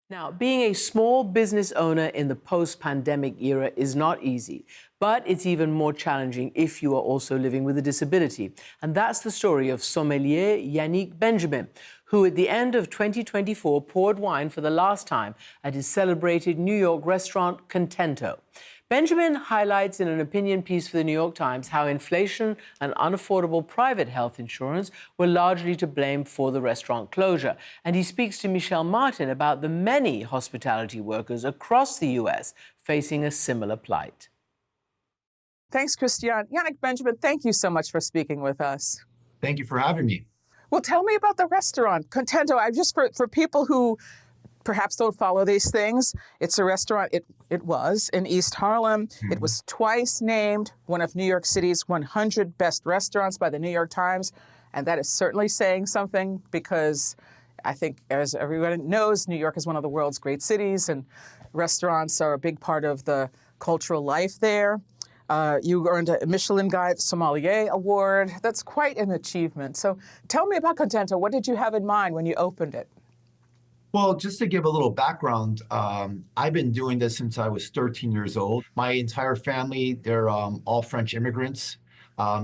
Now, being a small business owner in the post-pandemic era is not easy, but it's even more challenging if you are also living with a disability. And that's the story of sommelier Yannick Benjamin, who at the end of 2024 poured wine for the last time at his celebrated New York restaurant Contento. Benjamin highlights in an opinion piece for the New York Times how inflation and unaffordable private health insurance were largely to blame for the restaurant closure. And he speaks to Michel Martin about the many hospitality workers across the U.S. facing a similar plight. Thanks, Christiane. Yannick Benjamin, thank you so much for speaking with us. Thank you for having me. Well, tell me about the restaurant, Contento. For people who perhaps don't follow these things, it's a restaurant, it was in East Harlem. Mm-hmm. It was twice named one of New York City's 100 best restaurants by the New York Times. And that is certainly saying something because I think, as everyone knows, New York is one of the world's great cities and restaurants are a big part of the cultural life there. You earned a Michelin Guide Sommelier Award. That's quite an achievement. So tell me about Contento. What did you have in mind when you opened it? Well, just to give a little background, I've been doing this since I was 13 years old. My entire family, they're all French immigrants.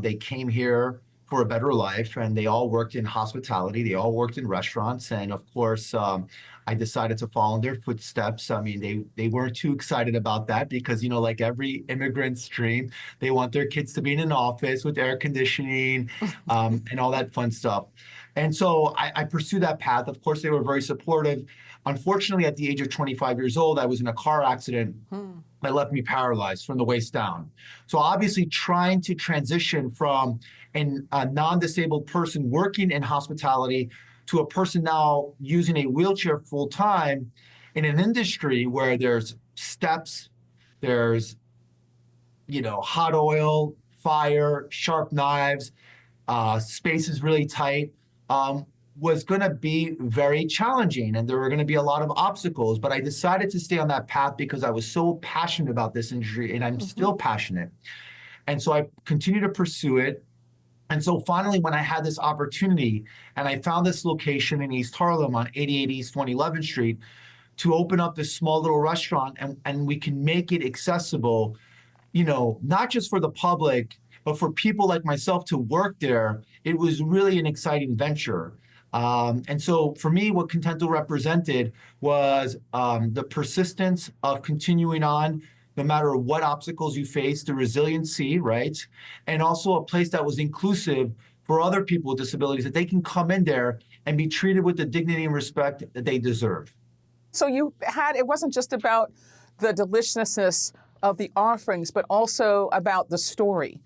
They came here for a better life, and they all worked in hospitality. They all worked in restaurants. And of course, I decided to follow in their footsteps. I mean, they weren't too excited about that because, you know, like every immigrant's dream, they want their kids to be in an office with air conditioning and all that fun stuff. And so I pursued that path. Of course, they were very supportive. Unfortunately, at the age of 25 years old, I was in a car accident that left me paralyzed from the waist down. So obviously trying to transition from a non-disabled person working in hospitality to a person now using a wheelchair full time in an industry where there's steps, there's, hot oil, fire, sharp knives, space is really tight, was going to be very challenging, and there were going to be a lot of obstacles. But I decided to stay on that path because I was so passionate about this industry, and I'm still passionate. And so I continued to pursue it. And so finally, when I had this opportunity and I found this location in East Harlem on 88 East 111th Street to open up this small little restaurant, and we can make it accessible, not just for the public, but for people like myself to work there, it was really an exciting venture. And so for me, what Contento represented was the persistence of continuing on no matter what obstacles you face, the resiliency, right? And also a place that was inclusive for other people with disabilities, that they can come in there and be treated with the dignity and respect that they deserve. So it wasn't just about the deliciousness of the offerings, but also about the story.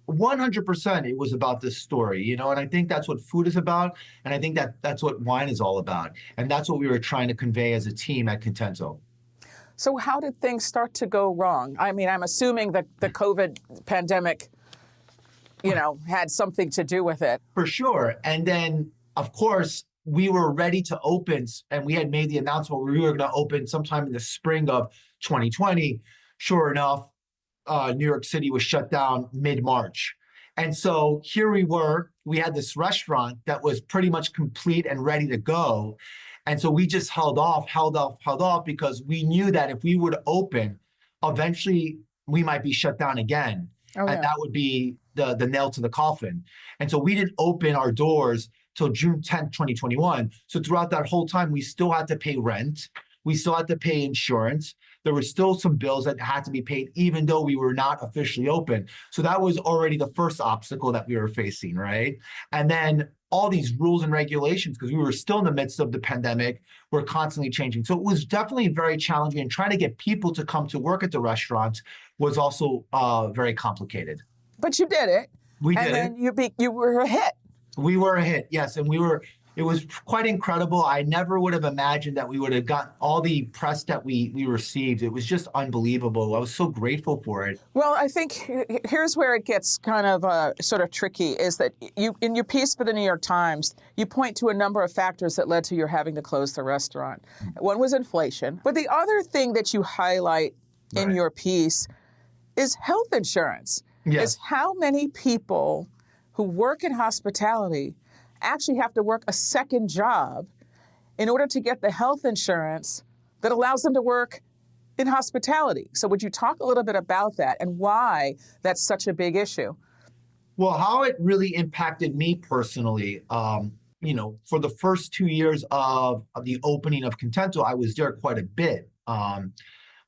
100% it was about this story, and I think that's what food is about. And I think that's what wine is all about. And that's what we were trying to convey as a team at Contento. So how did things start to go wrong? I mean, I'm assuming that the COVID pandemic, had something to do with it. For sure. And then, of course, we were ready to open, and we had made the announcement we were going to open sometime in the spring of 2020. Sure enough, New York City was shut down mid-March. And so here we were, we had this restaurant that was pretty much complete and ready to go. And so we just held off because we knew that if we would open, eventually we might be shut down again. Oh, yeah. And that would be the nail to the coffin. And so we didn't open our doors till June 10th, 2021. So throughout that whole time, we still had to pay rent. We still had to pay insurance. There were still some bills that had to be paid, even though we were not officially open. So that was already the first obstacle that we were facing, right? And then all these rules and regulations, because we were still in the midst of the pandemic, were constantly changing. So it was definitely very challenging, and trying to get people to come to work at the restaurant was also very complicated. But you did it. We did it. And then you were a hit. We were a hit, yes. And it was quite incredible. I never would have imagined that we would have gotten all the press that we received. It was just unbelievable. I was so grateful for it. Well, I think here's where it gets kind of sort of tricky, is that you, in your piece for the New York Times, you point to a number of factors that led to your having to close the restaurant. One was inflation. But the other thing that you highlight in your piece is health insurance. Yes. Is how many people who work in hospitality actually have to work a second job in order to get the health insurance that allows them to work in hospitality. So would you talk a little bit about that and why that's such a big issue? Well, how it really impacted me personally, for the first 2 years of the opening of Contento, I was there quite a bit.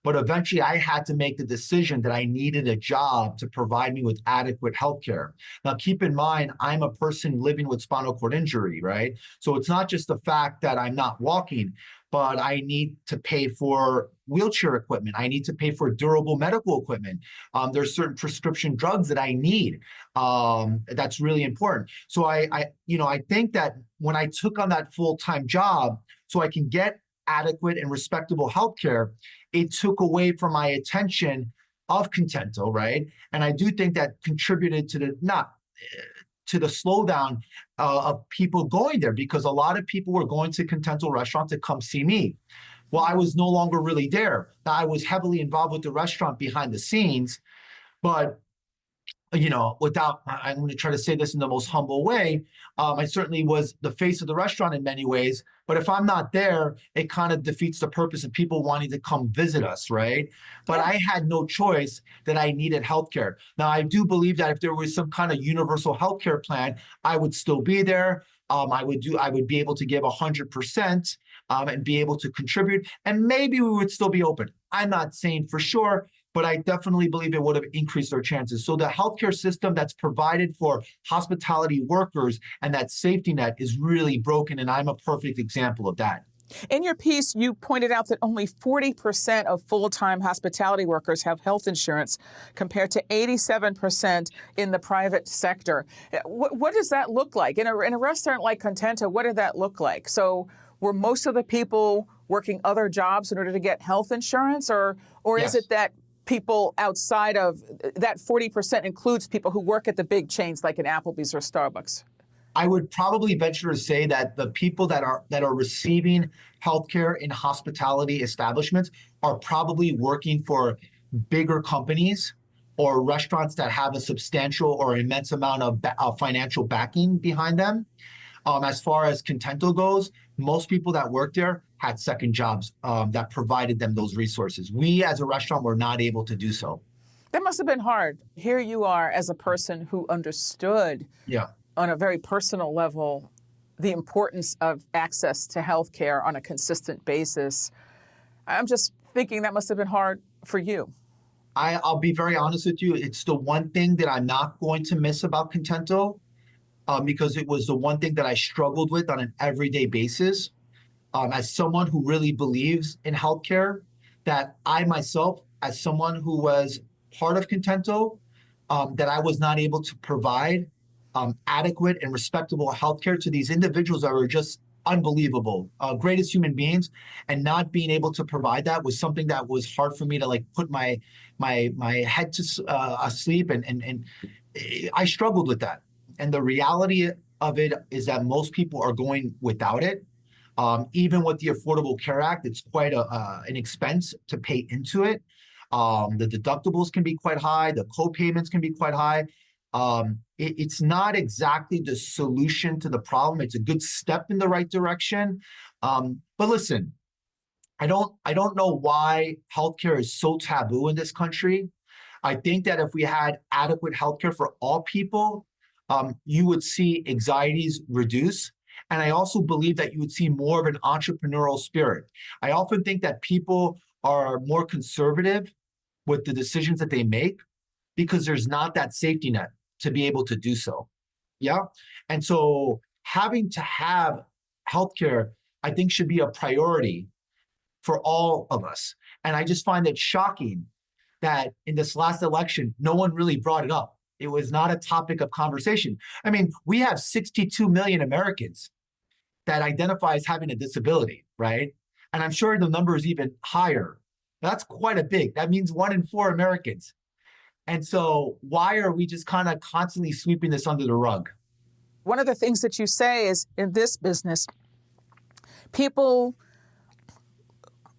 But eventually I had to make the decision that I needed a job to provide me with adequate healthcare. Now, keep in mind, I'm a person living with spinal cord injury, right? So it's not just the fact that I'm not walking, but I need to pay for wheelchair equipment. I need to pay for durable medical equipment. There's certain prescription drugs that I need. That's really important. So I think that when I took on that full-time job, so I can get adequate and respectable healthcare, it took away from my attention of Contento, right? And I do think that contributed to the slowdown of people going there, because a lot of people were going to Contento restaurant to come see me. Well, I was no longer really there. Now, I was heavily involved with the restaurant behind the scenes, but I'm going to try to say this in the most humble way. I certainly was the face of the restaurant in many ways, but if I'm not there, it kind of defeats the purpose of people wanting to come visit us, right? But I had no choice that I needed healthcare. Now, I do believe that if there was some kind of universal healthcare plan, I would still be there. I would be able to give 100% and be able to contribute, and maybe we would still be open. I'm not saying for sure, but I definitely believe it would have increased our chances. So the healthcare system that's provided for hospitality workers and that safety net is really broken, and I'm a perfect example of that. In your piece, you pointed out that only 40% of full-time hospitality workers have health insurance, compared to 87% in the private sector. What does that look like? In a restaurant like Contento, what did that look like? So were most of the people working other jobs in order to get health insurance, or Yes. is it that people outside of that 40% includes people who work at the big chains like in Applebee's or Starbucks? I would probably venture to say that the people that are receiving healthcare in hospitality establishments are probably working for bigger companies or restaurants that have a substantial or immense amount of financial backing behind them. As far as Contento goes, most people that work there had second jobs that provided them those resources. We as a restaurant were not able to do so. That must have been hard. Here you are as a person who understood on a very personal level the importance of access to healthcare on a consistent basis. I'm just thinking that must have been hard for you. I'll be very honest with you. It's the one thing that I'm not going to miss about Contento, because it was the one thing that I struggled with on an everyday basis. As someone who really believes in healthcare, that I myself, as someone who was part of Contento, that I was not able to provide adequate and respectable healthcare to these individuals that were just unbelievable, greatest human beings, and not being able to provide that was something that was hard for me to put my head to asleep, and I struggled with that. And the reality of it is that most people are going without it. Even with the Affordable Care Act, it's quite an expense to pay into it. The deductibles can be quite high. The co-payments can be quite high. It's not exactly the solution to the problem. It's a good step in the right direction. But listen, I don't know why healthcare is so taboo in this country. I think that if we had adequate healthcare for all people, you would see anxieties reduce. And I also believe that you would see more of an entrepreneurial spirit. I often think that people are more conservative with the decisions that they make because there's not that safety net to be able to do so. Yeah. And so having to have healthcare, I think, should be a priority for all of us. And I just find it shocking that in this last election, no one really brought it up. It was not a topic of conversation. I mean, we have 62 million Americans that identify as having a disability, right? And I'm sure the number is even higher. That's quite a big. That means 1 in 4 Americans. And so why are we just kind of constantly sweeping this under the rug? One of the things that you say is in this business, people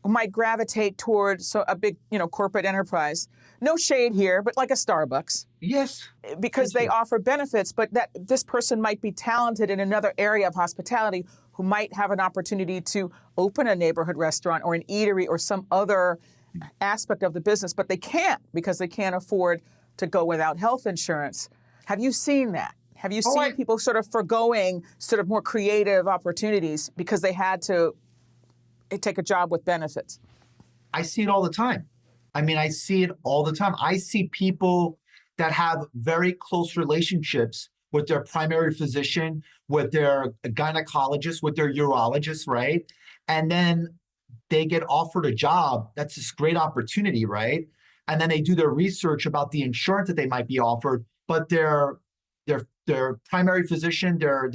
might gravitate toward a big, corporate enterprise. No shade here, but like a Starbucks. Yes. Because they offer benefits, but that this person might be talented in another area of hospitality who might have an opportunity to open a neighborhood restaurant or an eatery or some other aspect of the business, but they can't because they can't afford to go without health insurance. Have you seen that? Have you seen people sort of forgoing sort of more creative opportunities because they had to take a job with benefits? I see it all the time. I mean, I see it all the time. I see people that have very close relationships with their primary physician, with their gynecologist, with their urologist, right? And then they get offered a job. That's this great opportunity, right? And then they do their research about the insurance that they might be offered, but their primary physician, their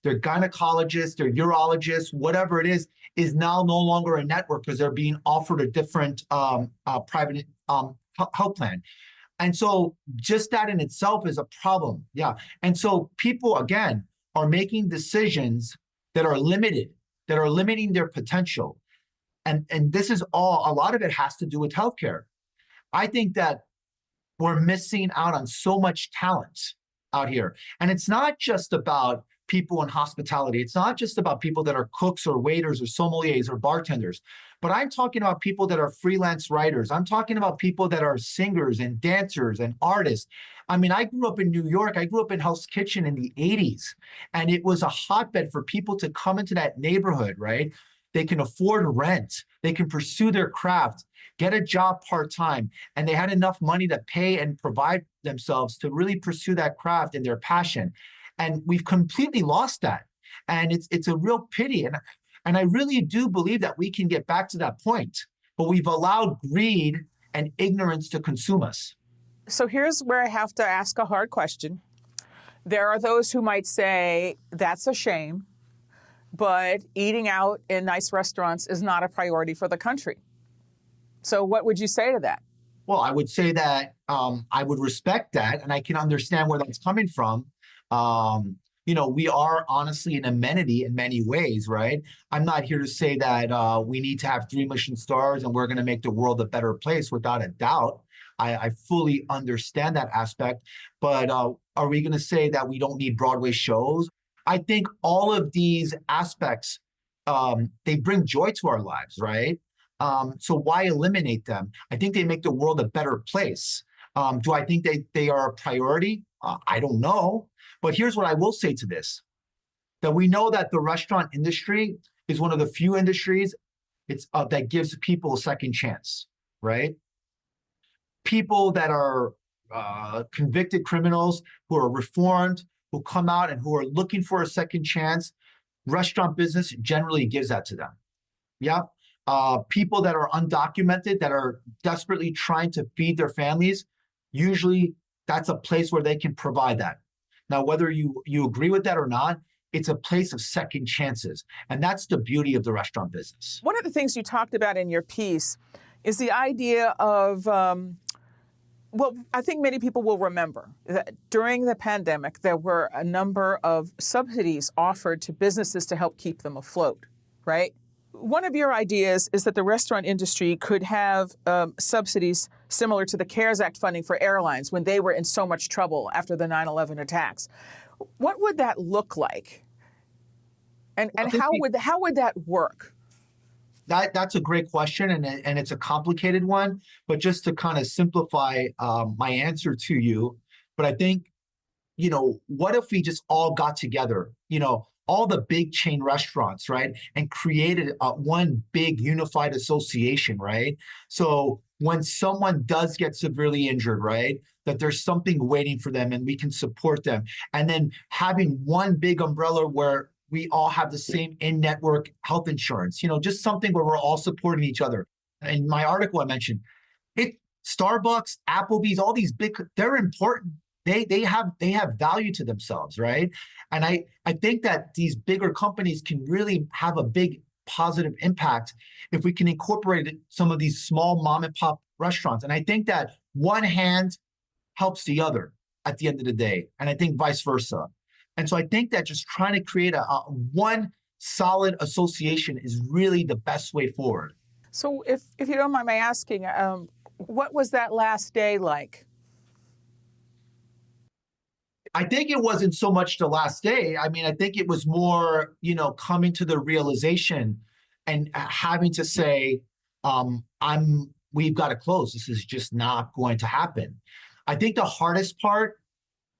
gynecologist, their urologist, whatever it is now no longer a network because they're being offered a different private health plan. And so just that in itself is a problem. Yeah. And so people, again, are making decisions that are limited, that are limiting their potential. And this is all, a lot of it has to do with healthcare. I think that we're missing out on so much talent out here. And it's not just about people in hospitality. It's not just about people that are cooks or waiters or sommeliers or bartenders, but I'm talking about people that are freelance writers. I'm talking about people that are singers and dancers and artists. I mean, I grew up in New York. I grew up in Hell's Kitchen in the 80s, and it was a hotbed for people to come into that neighborhood, right? They can afford rent. They can pursue their craft, get a job part-time, and they had enough money to pay and provide themselves to really pursue that craft and their passion. And we've completely lost that. And it's a real pity. And I really do believe that we can get back to that point, but we've allowed greed and ignorance to consume us. So here's where I have to ask a hard question. There are those who might say that's a shame, but eating out in nice restaurants is not a priority for the country. So what would you say to that? Well, I would say that I would respect that, and I can understand where that's coming from. We are honestly an amenity in many ways, right? I'm not here to say that we need to have 3 Michelin stars and we're going to make the world a better place, without a doubt. I fully understand that aspect. But are we going to say that we don't need Broadway shows? I think all of these aspects, they bring joy to our lives, right? So why eliminate them? I think they make the world a better place. Do I think they are a priority? I don't know. But here's what I will say to this, that we know that the restaurant industry is one of the few industries that gives people a second chance, right? People that are convicted criminals who are reformed, who come out and who are looking for a second chance, restaurant business generally gives that to them. Yeah. People that are undocumented, that are desperately trying to feed their families, usually that's a place where they can provide that. Now, whether you agree with that or not, it's a place of second chances. And that's the beauty of the restaurant business. One of the things you talked about in your piece is the idea of, I think many people will remember that during the pandemic, there were a number of subsidies offered to businesses to help keep them afloat, right? One of your ideas is that the restaurant industry could have subsidies similar to the CARES Act funding for airlines when they were in so much trouble after the 9/11 attacks. What would that look like? And how would that work? That's a great question, and it's a complicated one. But just to kind of simplify my answer to you, but I think, what if we just all got together, all the big chain restaurants, right, and created one big unified association, right? So when someone does get severely injured, right, that there's something waiting for them and we can support them. And then having one big umbrella where we all have the same in-network health insurance, just something where we're all supporting each other. In my article, I mentioned Starbucks, Applebee's, all these big, they're important. They have value to themselves, right? And I think that these bigger companies can really have a big positive impact if we can incorporate some of these small mom and pop restaurants. And I think that one hand helps the other at the end of the day, and I think vice versa. And so I think that just trying to create a one solid association is really the best way forward. So if you don't mind my asking, what was that last day like? I think it wasn't so much the last day. I mean, I think it was more, coming to the realization and having to say, we've got to close. This is just not going to happen. I think the hardest part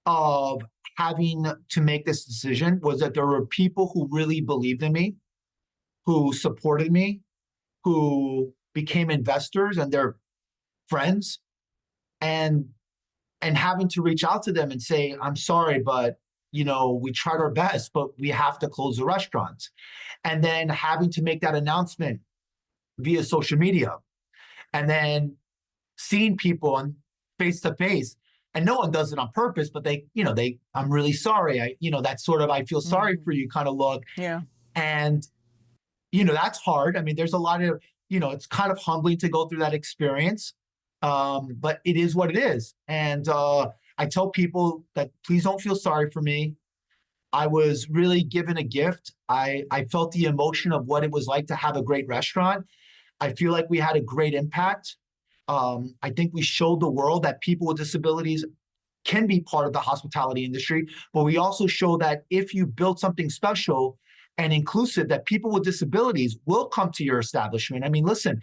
of having to make this decision was that there were people who really believed in me, who supported me, who became investors and their friends, and having to reach out to them and say, I'm sorry, but we tried our best, but we have to close the restaurant. And then having to make that announcement via social media, and then seeing people on face to face. And no one does it on purpose, but I'm really sorry. That sort of, I feel sorry for you kind of look. Yeah. And, that's hard. I mean, there's a lot of, it's kind of humbling to go through that experience. But it is what it is. And I tell people that please don't feel sorry for me. I was really given a gift. I felt the emotion of what it was like to have a great restaurant. I feel like we had a great impact. I think we showed the world that people with disabilities can be part of the hospitality industry, but we also show that if you build something special and inclusive, that people with disabilities will come to your establishment. I mean, listen,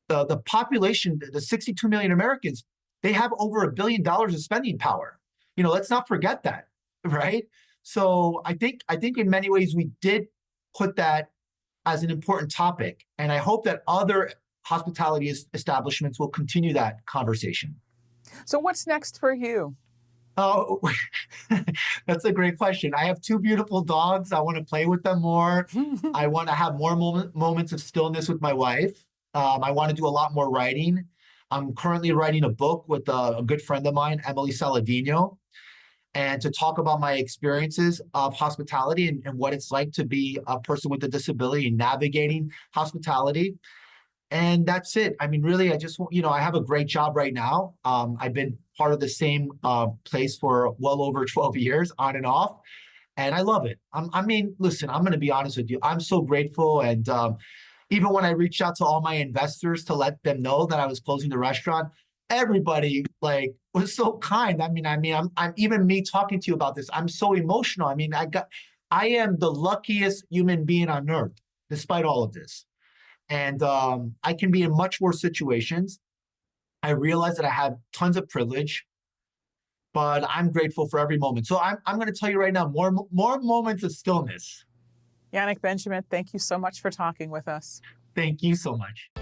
the population, the 62 million Americans, they have over $1 billion of spending power. Let's not forget that, right? So I think in many ways we did put that as an important topic, and I hope that other hospitality establishments will continue that conversation. So what's next for you? Oh, that's a great question. I have 2 beautiful dogs. I want to play with them more. I want to have more moments of stillness with my wife. I want to do a lot more writing. I'm currently writing a book with a good friend of mine, Emily Saladino, and to talk about my experiences of hospitality and what it's like to be a person with a disability and navigating hospitality. And that's it. I mean, really, I just, I have a great job right now. I've been part of the same place for well over 12 years, on and off, and I love it. Listen, I'm going to be honest with you. I'm so grateful. And even when I reached out to all my investors to let them know that I was closing the restaurant, everybody was so kind. I'm even me talking to you about this, I'm so emotional. I am the luckiest human being on earth, despite all of this. And I can be in much worse situations. I realize that I have tons of privilege, but I'm grateful for every moment. So I'm going to tell you right now, more moments of stillness. Yannick Benjamin, thank you so much for talking with us. Thank you so much.